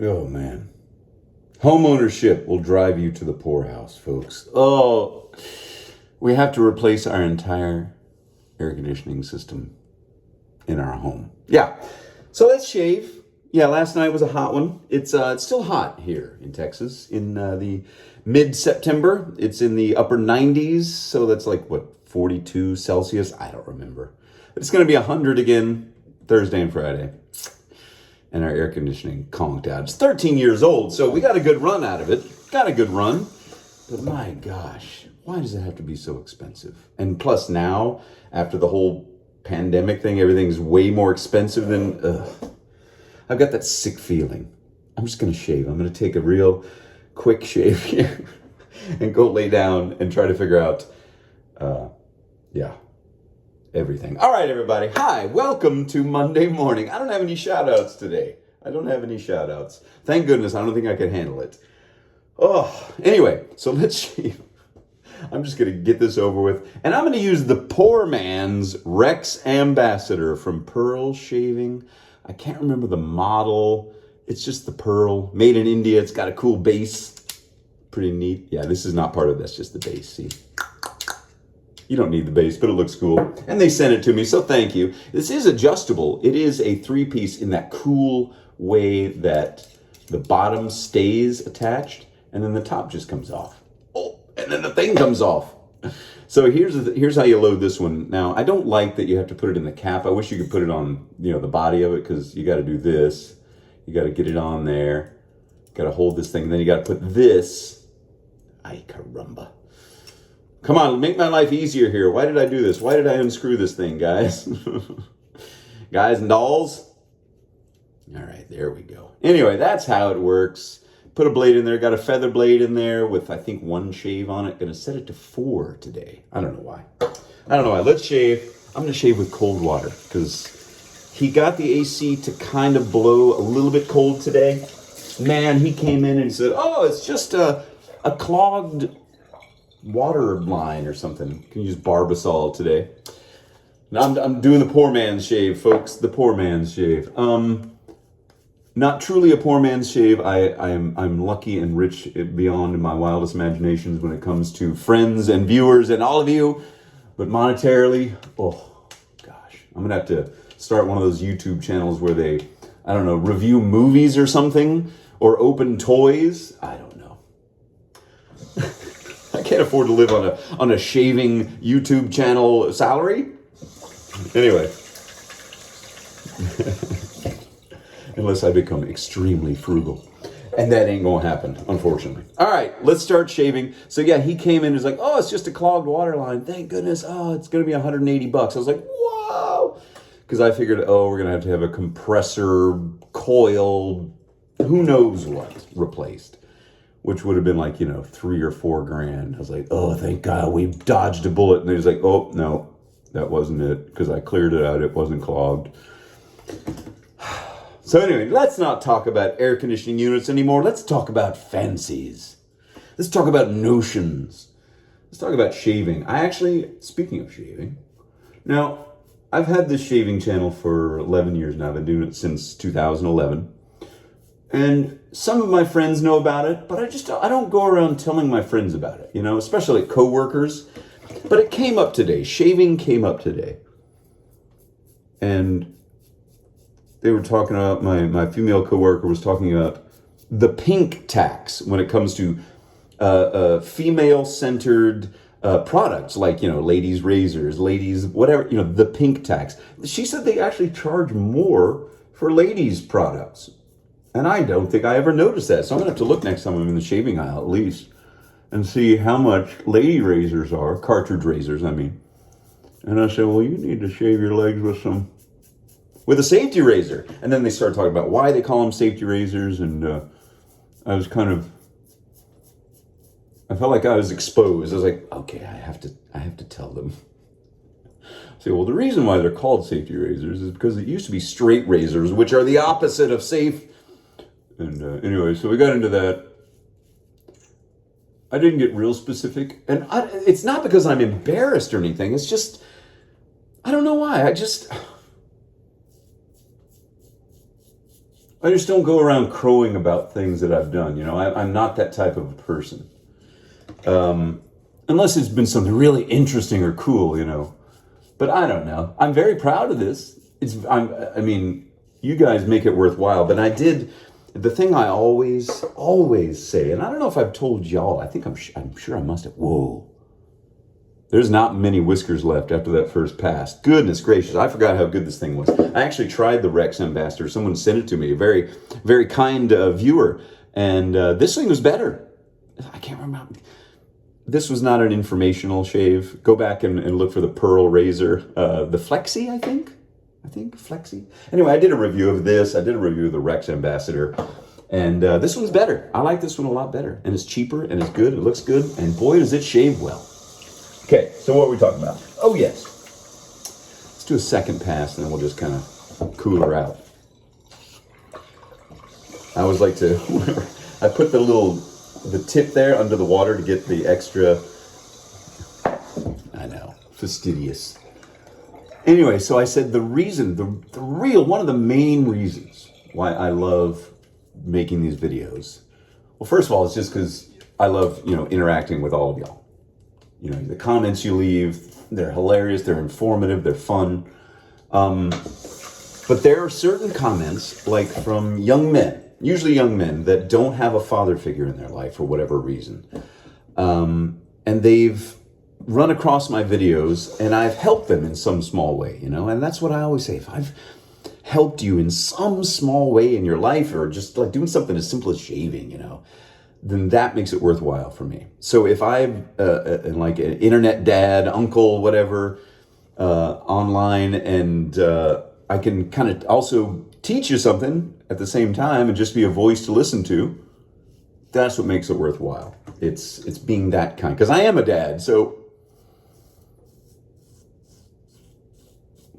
Oh, man. Home ownership will drive you to the poorhouse, folks. Oh, we have to replace our entire air conditioning system in our home. Yeah. So let's shave. Yeah, last night was a hot one. It's still hot here in Texas in the mid-September. It's in the upper 90s, so that's like what, 42 Celsius? I don't remember. It's going to be 100 again Thursday and Friday. And our air conditioning conked out. It's 13 years old, so we got a good run out of it. Got a good run. But my gosh, why does it have to be so expensive? And plus now, after the whole pandemic thing, everything's way more expensive than... I've got that sick feeling. I'm just going to shave. I'm going to take a real quick shave here and go lay down and try to figure out, everything. All right, everybody. Hi, welcome to Monday morning. I don't have any shout outs today. Thank goodness. I don't think I can handle it. Oh, anyway, so let's shave. I'm just going to get this over with. And I'm going to use the poor man's Rex Ambassador from Pearl Shaving. I can't remember the model. It's just the Pearl. Made in India. It's got a cool base. Pretty neat. Yeah, this is not part of this, just the base. See? You don't need the base, but it looks cool. And they sent it to me, so thank you. This is adjustable. It is a 3-piece in that cool way that the bottom stays attached and then the top just comes off. Oh, and then the thing comes off. So here's how you load this one. Now, I don't like that you have to put it in the cap. I wish you could put it on, the body of it, because you got to do this. You got to get it on there. Got to hold this thing. And then you got to put this. Ay, caramba. Come on, make my life easier here. Why did I do this? Why did I unscrew this thing, guys? Guys and dolls? All right, there we go. Anyway, that's how it works. Put a blade in there. Got a feather blade in there with, I think, 1 shave on it. Going to set it to 4 today. I don't know why. Let's shave. I'm going to shave with cold water because he got the AC to kind of blow a little bit cold today. Man, he came in and said, oh, it's just a clogged water line or something. Can use Barbasol today. Now I'm doing the poor man's shave, folks. The poor man's shave. Not truly a poor man's shave. I'm lucky and rich beyond my wildest imaginations when it comes to friends and viewers and all of you. But monetarily, oh gosh, I'm gonna have to start one of those YouTube channels where they, I don't know, review movies or something, or open toys. I don't know. I can't afford to live on a shaving YouTube channel salary. Anyway. Unless I become extremely frugal. And that ain't gonna happen, unfortunately. All right, let's start shaving. So yeah, he came in and was like, oh, it's just a clogged water line. Thank goodness. Oh, it's gonna be $180. I was like, whoa. Because I figured, we're gonna have to have a compressor, coil, who knows what, replaced. Which would have been like, $3 or $4 grand. I was like, oh, thank God we dodged a bullet. And he was like, oh, no, that wasn't it. Because I cleared it out. It wasn't clogged. So anyway, let's not talk about air conditioning units anymore. Let's talk about fancies. Let's talk about notions. Let's talk about shaving. Speaking of shaving, now, I've had this shaving channel for 11 years now. I've been doing it since 2011. And some of my friends know about it, but I don't go around telling my friends about it, especially coworkers. But it came up today. Shaving came up today. And they were talking about, my female coworker was talking about the pink tax when it comes to female-centered products, like, ladies' razors, ladies, whatever, the pink tax. She said they actually charge more for ladies' products. And I don't think I ever noticed that. So I'm going to have to look next time I'm in the shaving aisle at least and see how much lady razors are, cartridge razors, I mean. And I said, well, you need to shave your legs with a safety razor. And then they started talking about why they call them safety razors. And I felt like I was exposed. I was like, okay, I have to tell them. Say, well, the reason why they're called safety razors is because it used to be straight razors, which are the opposite of safe. And anyway, so we got into that. I didn't get real specific. And it's not because I'm embarrassed or anything. It's just, I don't know why. I I just don't go around crowing about things that I've done. You know, I'm not that type of a person. Unless it's been something really interesting or cool, you know. But I don't know. I'm very proud of this. I mean, you guys make it worthwhile. But I did the thing I always say, and I don't know if I've told y'all. I think I'm sure I must have. Whoa. There's not many whiskers left after that first pass. Goodness gracious, I forgot how good this thing was. I actually tried the Rex Ambassador. Someone sent it to me, a very, very kind viewer. And this thing was better. I can't remember. This was not an informational shave. Go back and look for the Pearl Razor. The Flexi, I think Flexi. Anyway, I did a review of this. I did a review of the Rex Ambassador. And this one's better. I like this one a lot better. And it's cheaper and it's good. It looks good. And boy, does it shave well. Okay, so what are we talking about? Oh, yes. Let's do a second pass, and then we'll just kind of cool her out. I always like to, I put the tip there under the water to get the extra, I know, fastidious. Anyway, so I said the reason, the real, one of the main reasons why I love making these videos, well, first of all, it's just because I love, you know, interacting with all of y'all. You know, the comments you leave, they're hilarious, they're informative, they're fun. But there are certain comments, like from young men, usually young men, that don't have a father figure in their life for whatever reason. And they've run across my videos, and I've helped them in some small way, you know? And that's what I always say. If I've helped you in some small way in your life, or just like doing something as simple as shaving, you know, then that makes it worthwhile for me. So if I'm like an internet dad, uncle, whatever, online, and I can kind of also teach you something at the same time and just be a voice to listen to, that's what makes it worthwhile. It's being that kind. Because I am a dad, so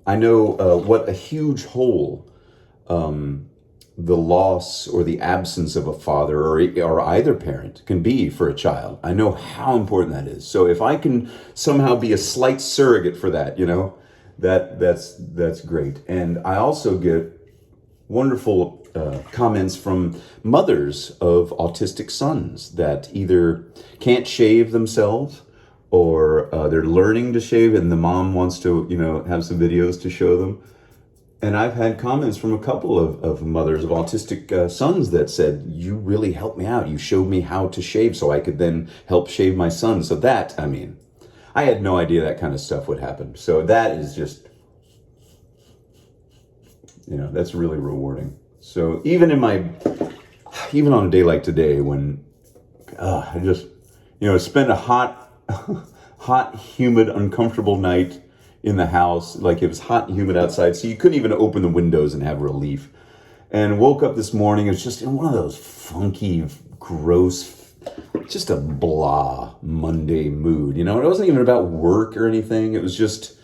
I know what a huge hole the loss or the absence of a father or either parent can be for a child. I know how important that is. So if I can somehow be a slight surrogate for that, you know, that's great. And I also get wonderful comments from mothers of autistic sons that either can't shave themselves or they're learning to shave and the mom wants to, you know, have some videos to show them. And I've had comments from a couple of mothers of autistic sons that said, you really helped me out. You showed me how to shave so I could then help shave my son. So that, I mean, I had no idea that kind of stuff would happen. So that is just, you know, that's really rewarding. So even on a day like today when I just, you know, spent a hot, humid, uncomfortable night in the house, like it was hot and humid outside, so you couldn't even open the windows and have relief. And woke up this morning, it was just in one of those funky, gross, just a blah Monday mood. You know, it wasn't even about work or anything. It was just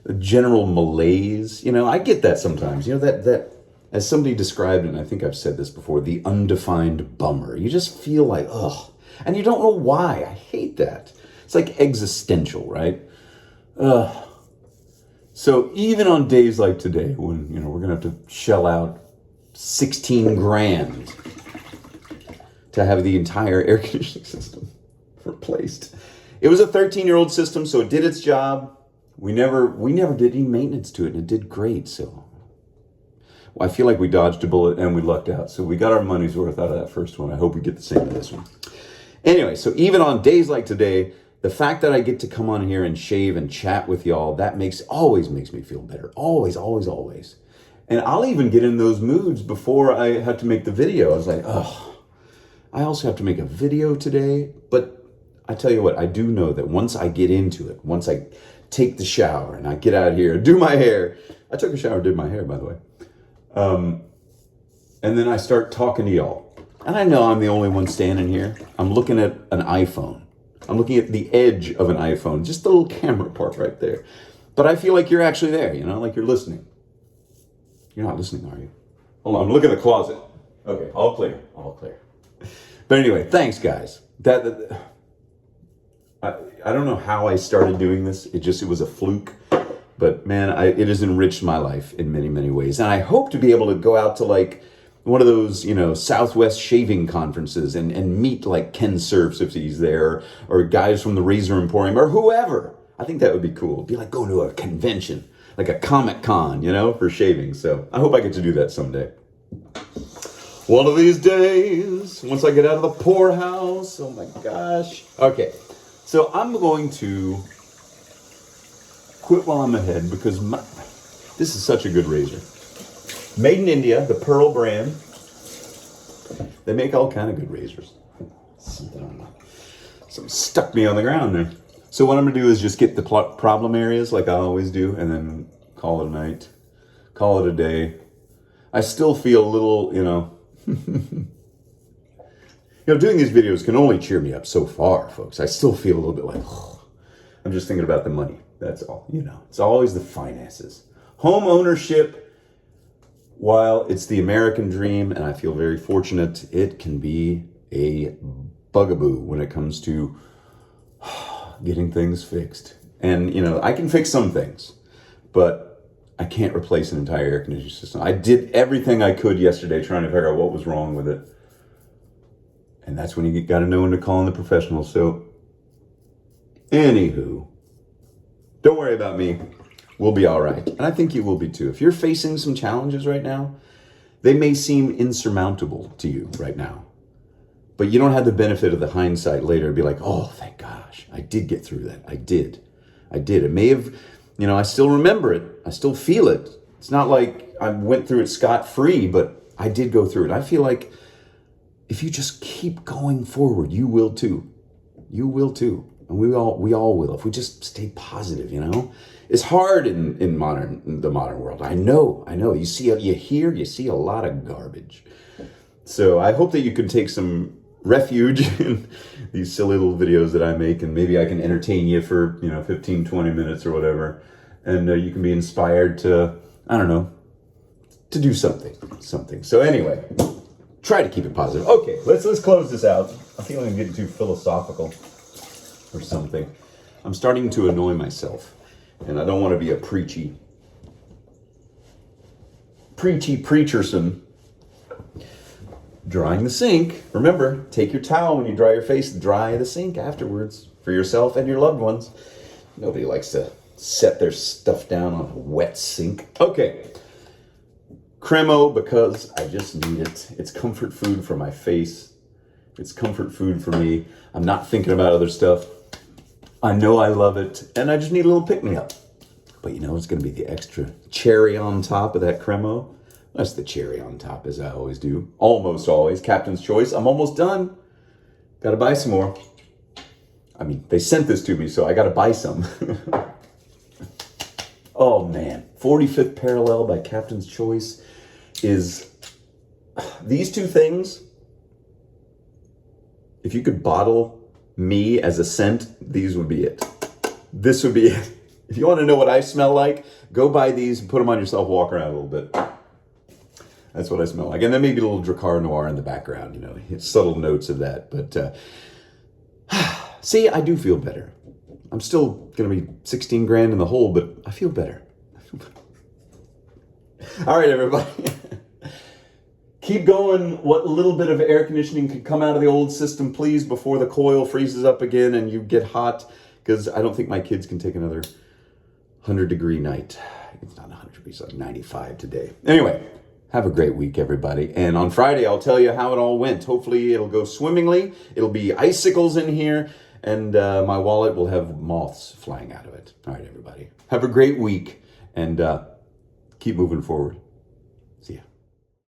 a general malaise. You know, I get that sometimes. You know, that as somebody described it, and I think I've said this before, the undefined bummer. You just feel like, ugh, and you don't know why. I hate that. It's like existential, right? Ugh. So even on days like today, when, you know, we're going to have to shell out 16 grand to have the entire air conditioning system replaced. It was a 13-year-old system, so it did its job. We never did any maintenance to it, and it did great. So well, I feel like we dodged a bullet and we lucked out. So we got our money's worth out of that first one. I hope we get the same with this one. Anyway, so even on days like today, the fact that I get to come on here and shave and chat with y'all, that always makes me feel better. Always, always, always. And I'll even get in those moods before I have to make the video. I was like, oh, I also have to make a video today. But I tell you what, I do know that once I get into it, once I take the shower and I get out here, do my hair. I took a shower, did my hair, by the way. And then I start talking to y'all. And I know I'm the only one standing here. I'm looking at an iPhone. I'm looking at the edge of an iPhone, just the little camera part right there. But I feel like you're actually there, you know, like you're listening. You're not listening, are you? Hold on, I'm looking at the closet. Okay, all clear, all clear. But anyway, thanks, guys. I don't know how I started doing this. It was a fluke. But man, it has enriched my life in many, many ways. And I hope to be able to go out to like one of those, Southwest shaving conferences and meet like Ken Surfs if he's there, or guys from the Razor Emporium, or whoever. I think that would be cool. It'd be like going to a convention, like a Comic Con, for shaving. So I hope I get to do that someday. One of these days, once I get out of the poorhouse. Oh my gosh. Okay, so I'm going to quit while I'm ahead because this is such a good razor. Made in India, the Pearl brand. They make all kind of good razors. Something stuck me on the ground there. So what I'm going to do is just get the problem areas like I always do, and then call it a night. Call it a day. I still feel a little, doing these videos can only cheer me up so far, folks. I still feel a little bit like, I'm just thinking about the money. That's all, It's always the finances. Home ownership, while it's the American dream, and I feel very fortunate, it can be a bugaboo when it comes to getting things fixed. And, I can fix some things, but I can't replace an entire air conditioning system. I did everything I could yesterday trying to figure out what was wrong with it. And that's when you got to know when to call in the professionals. So, anywho, don't worry about me. We'll be all right. And I think you will be too. If you're facing some challenges right now, they may seem insurmountable to you right now. But you don't have the benefit of the hindsight later to be like, oh, thank gosh, I did get through that. I did. It may have, I still remember it. I still feel it. It's not like I went through it scot-free, but I did go through it. I feel like if you just keep going forward, you will too. You will too. And we all will. If we just stay positive, It's hard in the modern world. I know. You see a lot of garbage. So I hope that you can take some refuge in these silly little videos that I make, and maybe I can entertain you for 15, 20 minutes or whatever, and you can be inspired to, I don't know, to do something. So anyway, try to keep it positive. Okay, let's close this out. I feel like I'm getting too philosophical or something. I'm starting to annoy myself, and I don't want to be a preachy preacherson. Drying the sink. Remember, take your towel when you dry your face. Dry the sink afterwards for yourself and your loved ones. Nobody likes to set their stuff down on a wet sink. Okay. Cremo, because I just need it. It's comfort food for my face. It's comfort food for me. I'm not thinking about other stuff. I know I love it, and I just need a little pick-me-up. But it's going to be the extra cherry on top of that Cremo. That's the cherry on top, as I always do. Almost always. Captain's Choice. I'm almost done. Got to buy some more. I mean, they sent this to me, so I got to buy some. Oh, man. 45th Parallel by Captain's Choice is... These two things, if you could bottle me as a scent, these would be it. This would be it. If you want to know what I smell like, go buy these and put them on yourself, walk around a little bit. That's what I smell like. And then maybe a little Dracar Noir in the background, subtle notes of that. But see, I do feel better. I'm still going to be 16 grand in the hole, but I feel better. All right, everybody. Keep going. What little bit of air conditioning can come out of the old system, please, before the coil freezes up again and you get hot, because I don't think my kids can take another 100-degree night. It's not 100 degrees, like 95 today. Anyway. Have a great week, everybody. And on Friday, I'll tell you how it all went. Hopefully, it'll go swimmingly. It'll be icicles in here, and my wallet will have moths flying out of it. All right, everybody. Have a great week, and keep moving forward. See ya.